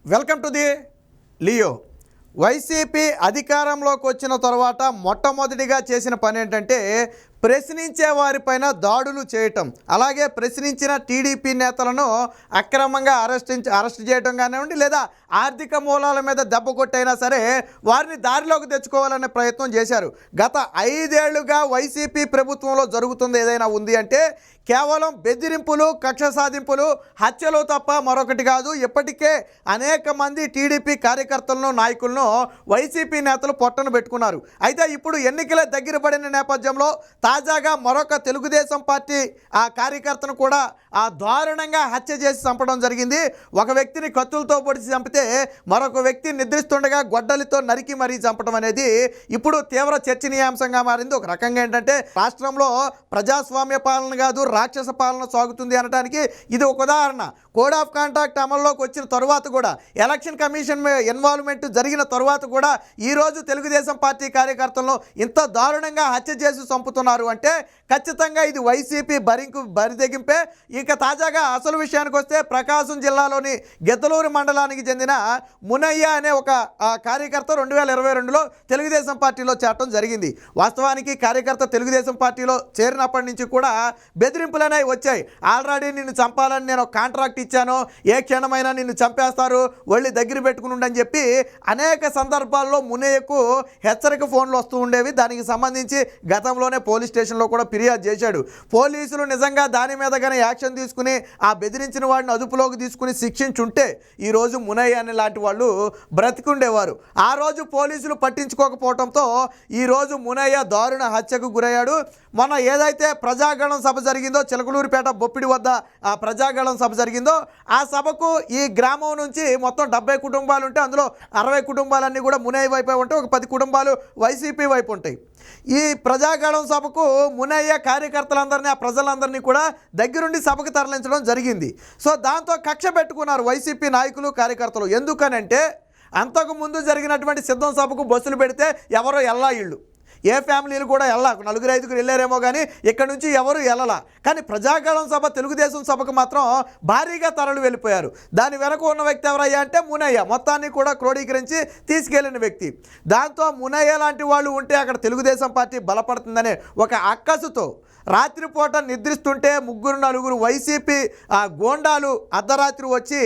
Welcome to the Leo. YCP అధికారంలోకి వచ్చిన తర్వాత మొట్టమొదటిగా చేసిన పని ఏంటంటే ప్రశ్నించే వారిపైన దాడులు చేయటం, అలాగే ప్రశ్నించిన టీడీపీ నేతలను అక్రమంగా అరెస్ట్ చేయడం కానివ్వండి, లేదా ఆర్థిక మూలాల మీద దెబ్బ కొట్టైనా సరే వారిని దారిలోకి తెచ్చుకోవాలనే ప్రయత్నం చేశారు. గత 5 ఏళ్లుగా వైసీపీ ప్రభుత్వంలో జరుగుతుంది ఏదైనా ఉంది అంటే కేవలం బెదిరింపులు, కక్ష సాధింపులు, హత్యలు తప్ప మరొకటి కాదు. ఇప్పటికే అనేక మంది టీడీపీ కార్యకర్తలను, నాయకులను వైసీపీ నేతలు పొట్టను పెట్టుకున్నారు. అయితే ఇప్పుడు ఎన్నికల దగ్గర పడిన నేపథ్యంలో తాజాగా మరొక తెలుగుదేశం పార్టీ ఆ కార్యకర్తను కూడా దారుణంగా హత్య చేసి చంపడం జరిగింది. ఒక వ్యక్తిని కత్తులతో పొడిచి చంపితే మరొక వ్యక్తి నిద్రిస్తుండగా గొడ్డలితో నరికి మరీ చంపడం అనేది ఇప్పుడు తీవ్ర చర్చనీయాంశంగా మారింది. ఒక రకంగా ఏంటంటే రాష్ట్రంలో ప్రజాస్వామ్య పాలన కాదు, రాక్షస పాలన సాగుతుంది అనడానికి ఇది ఒక ఉదాహరణ. కోడ్ ఆఫ్ కాంటాక్ట్ అమల్లోకి వచ్చిన తర్వాత కూడా, ఎలక్షన్ కమిషన్ ఇన్వాల్వ్మెంట్ జరిగిన తర్వాత కూడా ఈరోజు తెలుగుదేశం పార్టీ కార్యకర్తలను ఇంత దారుణంగా హత్య చేసి చంపుతున్నారు అంటే ఖచ్చితంగా ఇది వైసీపీ బరిదెగింపే. ఇక తాజాగా అసలు విషయానికి వస్తే ప్రకాశం జిల్లాలోని గిద్దలూరు మండలానికి చెందిన మునయ్య అనే ఒక కార్యకర్త 2022లో తెలుగుదేశం పార్టీలో చేరటం జరిగింది. వాస్తవానికి కార్యకర్త తెలుగుదేశం పార్టీలో చేరినప్పటి నుంచి కూడా బెదిరింపులు అనేవి వచ్చాయి. ఆల్రెడీ నిన్ను చంపాలని నేను కాంట్రాక్ట్ ఇచ్చాను, ఏ క్షణమైనా నిన్ను చంపేస్తారు, ఒళ్ళు దగ్గర పెట్టుకుని ఉండని చెప్పి అనేక సందర్భాల్లో మునయ్యకు హెచ్చరిక ఫోన్లు వస్తూ ఉండేవి. దానికి సంబంధించి గతంలోనే పోలీస్ స్టేషన్లో కూడా ఫిర్యాదు చేశాడు. పోలీసులు నిజంగా దాని మీద కానీ యాక్షన్ తీసుకుని ఆ బెదిరించిన వాడిని అదుపులోకి తీసుకుని శిక్షించుంటే ఈరోజు మునయ్య అనే లాంటి వాళ్ళు బ్రతికుండేవారు. ఆ రోజు పోలీసులు పట్టించుకోకపోవడంతో ఈరోజు మునయ్య దారుణ హత్యకు గురయ్యాడు. మొన్న ఏదైతే ప్రజాగళం సభ జరిగిందో, చిలకలూరిపేట బొప్పిడి వద్ద ఆ ప్రజాగళం సభ జరిగిందో, ఆ సభకు ఈ గ్రామం నుంచి మొత్తం 70 కుటుంబాలు ఉంటే అందులో 60 కుటుంబాలన్నీ కూడా మునయ్య వైపు ఉంటాయి, ఒక 10 కుటుంబాలు వైసీపీ వైపు ఉంటాయి. ఈ ప్రజాగళం సభకు మునయ్య కార్యకర్తలందరినీ, ఆ ప్రజలందరినీ కూడా దగ్గరుండి సభకు తరలించడం జరిగింది. సో దాంతో కక్ష పెట్టుకున్నారు వైసీపీ నాయకులు, కార్యకర్తలు. ఎందుకనంటే అంతకుముందు జరిగినటువంటి సిద్ధం సభకు బస్సులు పెడితే ఎవరో ఇళ్ళు, ఏ ఫ్యామిలీలు కూడా వెళ్ళా, 4-5 వెళ్ళారేమో కానీ ఇక్కడ నుంచి ఎవరు వెళ్ళలా. కానీ ప్రజాగళం సభ, తెలుగుదేశం సభకు మాత్రం భారీగా తరలి వెళ్ళిపోయారు. దాని వెనక ఉన్న వ్యక్తి ఎవరయ్యా అంటే మునయ్య, మొత్తాన్ని కూడా క్రోడీకరించి తీసుకెళ్లిన వ్యక్తి. దాంతో మునయ్య లాంటి వాళ్ళు ఉంటే అక్కడ తెలుగుదేశం పార్టీ బలపడుతుందనే ఒక అక్కసుతో రాత్రిపూట నిద్రిస్తుంటే 3-4 వైసీపీ గోండాలు అర్ధరాత్రి వచ్చి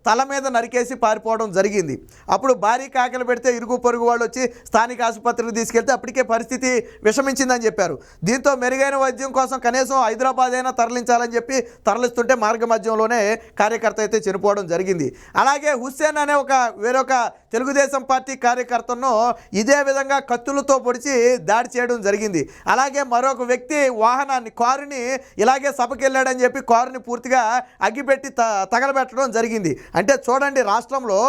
తల మీద నరికేసి పారిపోవడం జరిగింది. అప్పుడు భారీ కాకలు పెడితే ఇరుగు పొరుగు వాళ్ళు వచ్చి స్థానిక ఆసుపత్రికి తీసుకెళ్తే అప్పటికే పరిస్థితి విషమించిందని చెప్పారు. దీంతో మెరుగైన వైద్యం కోసం కనీసం హైదరాబాద్ అయినా తరలించాలని చెప్పి తరలిస్తుంటే మార్గ మధ్యంలోనే కార్యకర్త అయితే చనిపోవడం జరిగింది. అలాగే హుస్సేన్ అనే వేరొక తెలుగుదేశం పార్టీ కార్యకర్తను ఇదే విధంగా కత్తులతో పొడిచి దాడి చేయడం జరిగింది. అలాగే మరొక వ్యక్తి కారుని ఇలాగే సభకి వెళ్ళాడని చెప్పి కారుని పూర్తిగా అగ్గిపెట్టి తగలబెట్టడం జరిగింది. అంటే చూడండి, రాష్ట్రంలో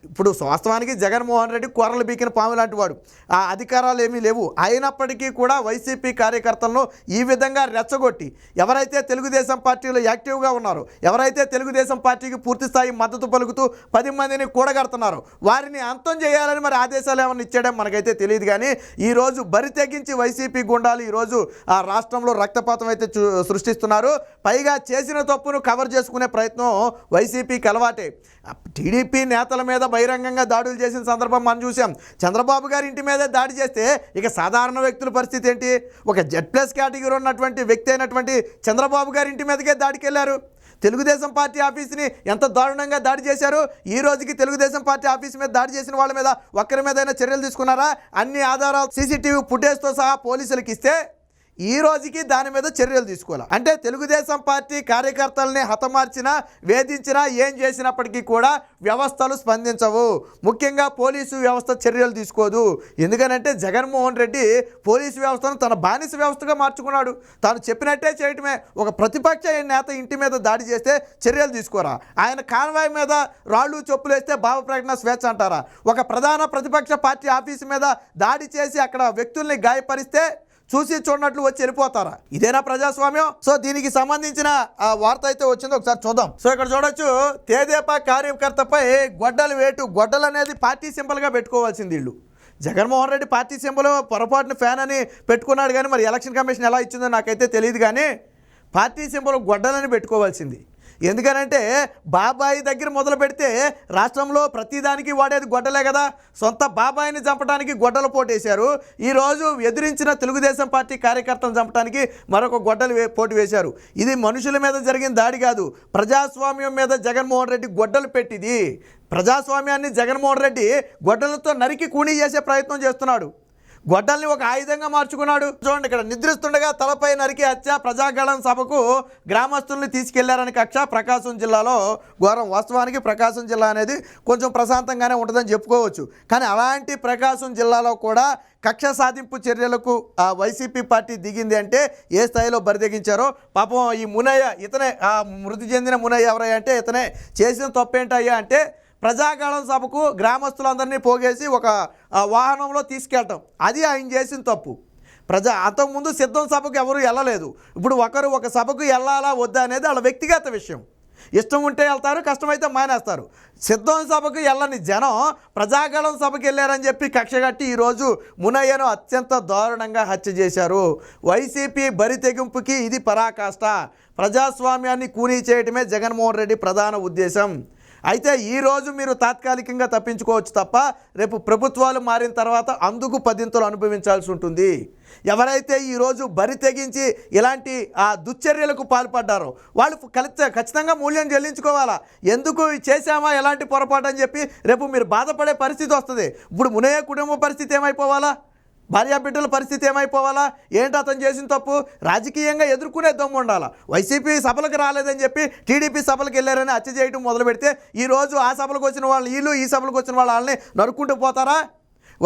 ఇప్పుడు వాస్తవానికి జగన్మోహన్ రెడ్డి కూరలు బీకిన పాము లాంటి వాడు, ఆ అధికారాలు ఏమీ లేవు. అయినప్పటికీ కూడా వైసీపీ కార్యకర్తలను ఈ విధంగా రెచ్చగొట్టి ఎవరైతే తెలుగుదేశం పార్టీలో యాక్టివ్గా ఉన్నారో, ఎవరైతే తెలుగుదేశం పార్టీకి పూర్తి స్థాయి మద్దతు పలుకుతూ 10 మందిని కూడగడుతున్నారో వారిని అంతం చేయాలని మరి ఆదేశాలు ఏమైనా ఇచ్చాడో మనకైతే తెలియదు. కానీ ఈరోజు బరి తెగించి వైసీపీ గుండాలు ఈరోజు ఆ రాష్ట్రంలో రక్తపాతం అయితే సృష్టిస్తున్నారు. పైగా చేసిన తప్పును కవర్ చేసుకునే ప్రయత్నం వైసీపీకి అలవాటే. టీడీపీ నేతల మీద బహిరంగంగా దాడులు చేసిన సందర్భం మనం చూసాం. చంద్రబాబు గారి ఇంటి మీదే దాడి చేస్తే ఇక సాధారణ వ్యక్తుల పరిస్థితి ఏంటి? ఒక Z+ కేటగిరీ ఉన్నటువంటి వ్యక్తి అయినటువంటి చంద్రబాబు గారి ఇంటి మీదకే దాడికి వెళ్ళారు. తెలుగుదేశం పార్టీ ఆఫీస్ని ఎంత దారుణంగా దాడి చేశారు. ఈ రోజుకి తెలుగుదేశం పార్టీ ఆఫీస్ మీద దాడి చేసిన వాళ్ళ మీద ఒక్కరి మీదైనా చర్యలు తీసుకున్నారా? అన్ని ఆధారాలు సీసీటీవీ ఫుటేజ్తో సహా పోలీసులకు ఇస్తే ఈ రోజుకి దాని మీద చర్యలు తీసుకోవాలి. అంటే తెలుగుదేశం పార్టీ కార్యకర్తల్ని హతమార్చినా, వేధించినా, ఏం చేసినప్పటికీ కూడా వ్యవస్థలు స్పందించవు. ముఖ్యంగా పోలీసు వ్యవస్థ చర్యలు తీసుకోదు. ఎందుకనంటే జగన్మోహన్ రెడ్డి పోలీసు వ్యవస్థను తన బానిస వ్యవస్థగా మార్చుకున్నాడు. తాను చెప్పినట్టే చేయటమే. ఒక ప్రతిపక్ష నేత ఇంటి మీద దాడి చేస్తే చర్యలు తీసుకోరా? ఆయన కాన్వాయ్ మీద రాళ్ళు చెప్పులు వేస్తే భావ ప్రకటన స్వేచ్ఛ అంటారా? ఒక ప్రధాన ప్రతిపక్ష పార్టీ ఆఫీసు మీద దాడి చేసి అక్కడ వ్యక్తుల్ని గాయపరిస్తే చూసి చూడనట్లు వచ్చి వెళ్ళిపోతారా? ఇదేనా ప్రజాస్వామ్యం? సో దీనికి సంబంధించిన వార్త అయితే వచ్చింది, ఒకసారి చూద్దాం. సో ఇక్కడ చూడొచ్చు, తెదేపా కార్యకర్తపై గొడ్డలు అనేది పార్టీ సింబల్గా పెట్టుకోవాల్సింది వీళ్ళు. జగన్మోహన్ రెడ్డి పార్టీ సింబల్ పొరపాటున ఫ్యాన్ అని పెట్టుకున్నాడు, కానీ మరి ఎలక్షన్ కమిషన్ ఎలా ఇచ్చిందో నాకైతే తెలియదు. కానీ పార్టీ సింబల్ గొడ్డలని పెట్టుకోవాల్సింది. ఎందుకనంటే బాబాయి దగ్గర మొదలు పెడితే రాష్ట్రంలో ప్రతిదానికి వాడేది గొడ్డలే కదా. సొంత బాబాయిని చంపడానికి గొడ్డల పోటేశారు. ఈరోజు ఎదిరించిన తెలుగుదేశం పార్టీ కార్యకర్తలను చంపడానికి మరొక గొడ్డలు పోటు వేశారు. ఇది మనుషుల మీద జరిగిన దాడి కాదు, ప్రజాస్వామ్యం మీద జగన్మోహన్ రెడ్డి గొడ్డలు పెట్టింది. ప్రజాస్వామ్యాన్ని జగన్మోహన్ రెడ్డి గొడ్డలతో నరికి కూనీ చేసే ప్రయత్నం చేస్తున్నాడు. గొడ్డల్ని ఒక ఆయుధంగా మార్చుకున్నాడు. చూడండి, ఇక్కడ నిద్రిస్తుండగా తలపై నరికి హత్య, ప్రజాగళం సభకు గ్రామస్తుల్ని తీసుకెళ్లారని కక్ష. ప్రకాశం జిల్లాలో ఘోరం. వాస్తవానికి ప్రకాశం జిల్లా అనేది కొంచెం ప్రశాంతంగానే ఉంటుందని చెప్పుకోవచ్చు. కానీ అలాంటి ప్రకాశం జిల్లాలో కూడా కక్ష సాధింపు చర్యలకు ఆ వైసీపీ పార్టీ దిగింది అంటే ఏ స్థాయిలో బరిదెగించారో. పాపం ఈ మునయ్య, ఇతనే మృతి చెందిన మునయ్య ఎవరయ్యా అంటే ఇతనే. చేసిన తప్పేంటయ్యా అంటే ప్రజాగళం సభకు గ్రామస్తులందరినీ పోగేసి ఒక వాహనంలో తీసుకెళ్ళటం, అది ఆయన చేసిన తప్పు. అంతకుముందు సిద్ధం సభకు ఎవరు వెళ్ళలేదు. ఇప్పుడు ఒకరు ఒక సభకు వెళ్ళాలా వద్దా అనేది వాళ్ళ వ్యక్తిగత విషయం. ఇష్టం ఉంటే వెళ్తారు, కష్టమైతే మానేస్తారు. సిద్ధం సభకు వెళ్ళని జనం ప్రజాగళం సభకు వెళ్ళారని చెప్పి కక్షగట్టి ఈరోజు మునయ్యను అత్యంత దారుణంగా హత్య చేశారు. వైసీపీ బరి తెగింపుకి ఇది పరాకాష్ట. ప్రజాస్వామ్యాన్ని కూనీ చేయటమే జగన్మోహన్ రెడ్డి ప్రధాన ఉద్దేశం. అయితే ఈరోజు మీరు తాత్కాలికంగా తప్పించుకోవచ్చు తప్ప రేపు ప్రభుత్వాలు మారిన తర్వాత అందుకు పదింతలు అనుభవించాల్సి ఉంటుంది. ఎవరైతే ఈరోజు బరి తెగించి ఇలాంటి దుశ్చర్యలకు పాల్పడ్డారో వాళ్ళు ఖచ్చితంగా మూల్యం చెల్లించుకోవాలా. ఎందుకు చేశామా ఎలాంటి పొరపాటు అని చెప్పి రేపు మీరు బాధపడే పరిస్థితి వస్తుంది. ఇప్పుడు మునయ్య కుటుంబ పరిస్థితి ఏమైపోవాలా, భార్యా బిడ్డల పరిస్థితి ఏమైపోవాలా? ఏంటి అతను చేసిన తప్పు? రాజకీయంగా ఎదుర్కొనే దమ్ము ఉండాలా. వైసీపీ సభలకు రాలేదని చెప్పి టీడీపీ సభలకు వెళ్ళారని హత్య చేయడం మొదలు పెడితే ఈరోజు ఆ సభలకు వచ్చిన వాళ్ళు వీళ్ళు, ఈ సభలకు వచ్చిన వాళ్ళని నరుక్కుంటూ పోతారా?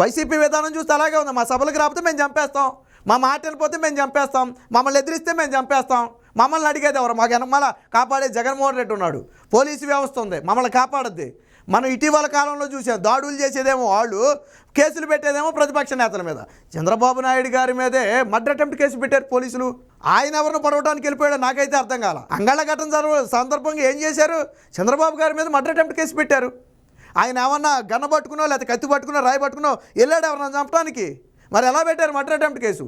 వైసీపీ విధానం చూస్తే అలాగే ఉంది. మా సభలకు రాకపోతే మేము చంపేస్తాం, మా మాట వెళ్ళిపోతే మేము చంపేస్తాం, మమ్మల్ని ఎదిరిస్తే మేము చంపేస్తాం. మమ్మల్ని అడిగేది ఎవరు? మాకు వెనకాల కాపాడే జగన్మోహన్ రెడ్డి ఉన్నాడు, పోలీసు వ్యవస్థ ఉంది, మమ్మల్ని కాపాడద్ది. మనం ఇటీవల కాలంలో చూసాం, దాడులు చేసేదేమో వాళ్ళు, కేసులు పెట్టేదేమో ప్రతిపక్ష నేతల మీద. చంద్రబాబు నాయుడు గారి మీదే మర్డర్ అటెంప్ట్ కేసు పెట్టారు పోలీసులు. ఆయన ఎవరిని పడవడానికి వెళ్ళిపోయాడో నాకైతే అర్థం కాల. అంగళఘటన సందర్భంగా ఏం చేశారు? చంద్రబాబు గారి మీద మర్డర్ అటెంప్ట్ కేసు పెట్టారు. ఆయన ఏమన్నా గన్న పట్టుకునో లేకపోతే కత్తి పట్టుకునో రాయి పట్టుకునో వెళ్ళాడు ఎవరన్నా చంపడానికి? మరి ఎలా పెట్టారు మర్డర్ అటెంప్ట్ కేసు?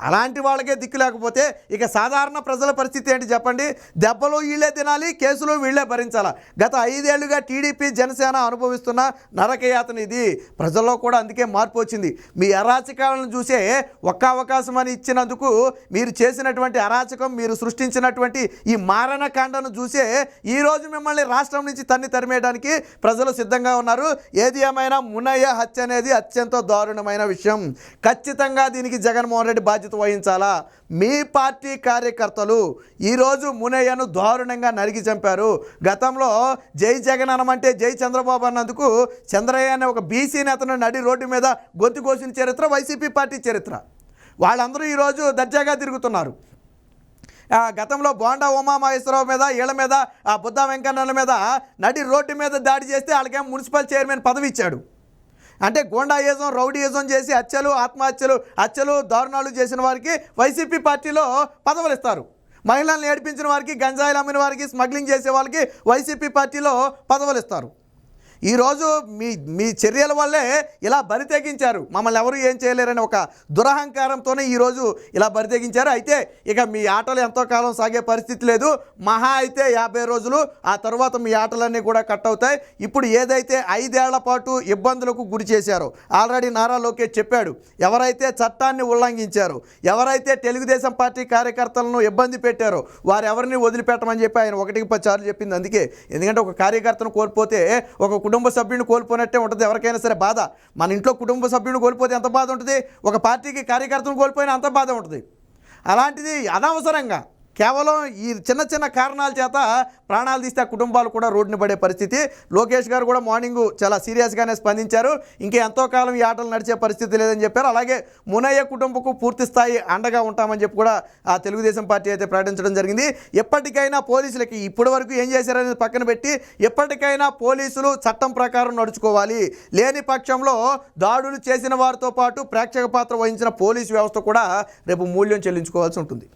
అలాంటి వాళ్ళకే దిక్కు లేకపోతే ఇక సాధారణ ప్రజల పరిస్థితి ఏంటి చెప్పండి? దెబ్బలు వీళ్ళే తినాలి, కేసులు వీళ్ళే భరించాలా. గత 5 ఏళ్లుగా టీడీపీ జనసేన అనుభవిస్తున్న నరకయాతన ఇది. ప్రజల్లో కూడా అందుకే మార్పు వచ్చింది. మీ అరాచకాలను చూసే ఒక్క అవకాశం అని ఇచ్చినందుకు మీరు చేసినటువంటి అరాచకం, మీరు సృష్టించినటువంటి ఈ మారణకాండను చూసే ఈరోజు మిమ్మల్ని రాష్ట్రం నుంచి తరిమేయడానికి ప్రజలు సిద్ధంగా ఉన్నారు. ఏది ఏమైనా మునయ్య హత్య అనేది అత్యంత దారుణమైన విషయం. ఖచ్చితంగా దీనికి జగన్మోహన్ రెడ్డి బాధ్యత వహించాలా. మీ పార్టీ కార్యకర్తలు ఈరోజు మునయ్యను దారుణంగా నరికి చంపారు. గతంలో జై జగన్ అనమంటే జై చంద్రబాబు అన్నందుకు చంద్రయ్య అనే ఒక బీసీ నేతను నడి రోడ్డు మీద గొంతు కోసిన చరిత్ర వైసీపీ పార్టీ చరిత్ర. వాళ్ళందరూ ఈరోజు దర్జాగా తిరుగుతున్నారు. గతంలో బోండా ఉమామహేశ్వరరావు మీద, వీళ్ళ మీద, బుద్ధా వెంకన్నల మీద నడి రోడ్డు మీద దాడి చేస్తే వాళ్ళకేమో మున్సిపల్ చైర్మన్ పదవి ఇచ్చాడు. అంటే గోండాయిజం, రౌడీయిజం చేసి హత్యలు దారుణాలు చేసిన వారికి వైసీపీ పార్టీలో పదవులు ఇస్తారు. మహిళలను ఏడిపించిన వారికి, గంజాయిలు అమ్మిన వారికి, స్మగ్లింగ్ చేసే వాళ్ళకి వైసీపీ పార్టీలో పదవులు ఇస్తారు. ఈరోజు మీ చర్యల వల్లే ఇలా బరితెగించారు. మమ్మల్ని ఎవరు ఏం చేయలేరని ఒక దురహంకారంతోనే ఈరోజు ఇలా బరితెగించారు. అయితే ఇక మీ ఆటలు ఎంతో కాలం సాగే పరిస్థితి లేదు. మహా అయితే 50 రోజులు, ఆ తర్వాత మీ ఆటలన్నీ కూడా కట్ అవుతాయి. ఇప్పుడు ఏదైతే 5 ఏళ్ల పాటు ఇబ్బందులకు గురి చేశారో ఆల్రెడీ నారా లోకేష్ చెప్పాడు. ఎవరైతే చట్టాన్ని ఉల్లంఘించారో, ఎవరైతే తెలుగుదేశం పార్టీ కార్యకర్తలను ఇబ్బంది పెట్టారో వారెవరిని వదిలిపెట్టమని చెప్పి ఆయన 1కి 10 సార్లు చెప్పింది. అందుకే, ఎందుకంటే ఒక కార్యకర్తను కోల్పోతే ఒక కుటుంబ సభ్యుని కోల్పోయినట్టే ఉంటుంది. ఎవరికైనా సరే బాధ. మన ఇంట్లో కుటుంబ సభ్యుని కోల్పోతే ఎంత బాధ ఉంటుంది, ఒక పార్టీకి కార్యకర్తను కోల్పోయినా అంత బాధ ఉంటుంది. అలాంటిది అనవసరంగా కేవలం ఈ చిన్న కారణాల చేత ప్రాణాలు తీస్తే ఆ కుటుంబాలు కూడా రోడ్డున పడే పరిస్థితి. లోకేష్ గారు కూడా మార్నింగ్ చాలా సీరియస్గానే స్పందించారు. ఇంకా ఎంతో కాలం ఈ ఆటలు నడిచే పరిస్థితి లేదని చెప్పారు. అలాగే మునయ్య కుటుంబకు పూర్తి స్థాయి అండగా ఉంటామని చెప్పి కూడా ఆ తెలుగుదేశం పార్టీ అయితే ప్రకటించడం జరిగింది. ఎప్పటికైనా పోలీసులకి ఇప్పటి వరకు ఏం చేశారనేది పక్కన పెట్టి ఎప్పటికైనా పోలీసులు చట్టం ప్రకారం నడుచుకోవాలి. లేని పక్షంలో దాడులు చేసిన వారితో పాటు ప్రేక్షక పాత్ర వహించిన పోలీసు వ్యవస్థ కూడా రేపు మూల్యం చెల్లించుకోవాల్సి ఉంటుంది.